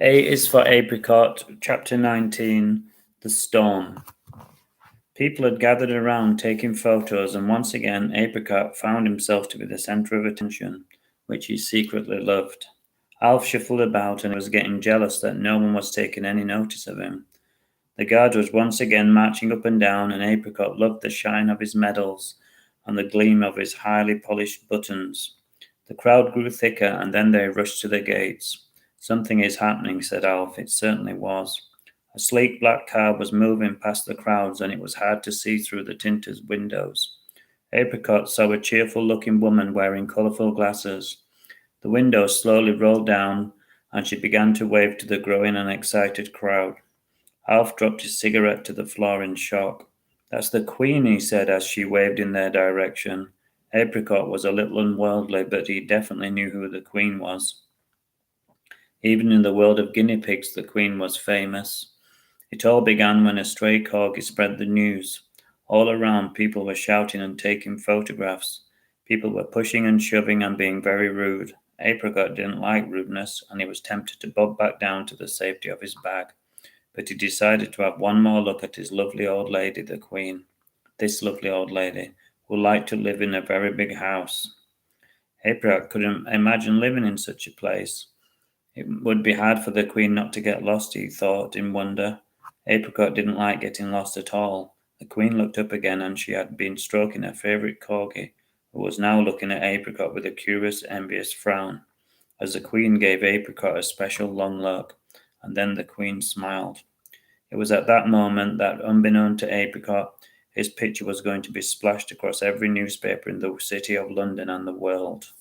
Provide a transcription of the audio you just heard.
A is for Apricot, Chapter 19, The Storm. People had gathered around taking photos, and once again Apricot found himself to be the centre of attention, which he secretly loved. Alf shuffled about and was getting jealous that no one was taking any notice of him. The guard was once again marching up and down, and Apricot loved the shine of his medals and the gleam of his highly polished buttons. The crowd grew thicker, and then they rushed to the gates. "Something is happening," said Alf. It certainly was. A sleek black car was moving past the crowds, and it was hard to see through the tinted windows. Apricot saw a cheerful-looking woman wearing colourful glasses. The window slowly rolled down, and she began to wave to the growing and excited crowd. Alf dropped his cigarette to the floor in shock. "That's the Queen," he said as she waved in their direction. Apricot was a little unworldly, but he definitely knew who the Queen was. Even in the world of guinea pigs, the Queen was famous. It all began when a stray corgi spread the news. All around, people were shouting and taking photographs. People were pushing and shoving and being very rude. Apricot didn't like rudeness, and he was tempted to bob back down to the safety of his bag. But he decided to have one more look at his lovely old lady, the Queen. This lovely old lady, who liked to live in a very big house. Apricot couldn't imagine living in such a place. It would be hard for the Queen not to get lost, he thought in wonder. Apricot didn't like getting lost at all. The Queen looked up again, and she had been stroking her favourite corgi, who was now looking at Apricot with a curious, envious frown, as the Queen gave Apricot a special long look, and then the Queen smiled. It was at that moment that, unbeknown to Apricot, his picture was going to be splashed across every newspaper in the city of London and the world.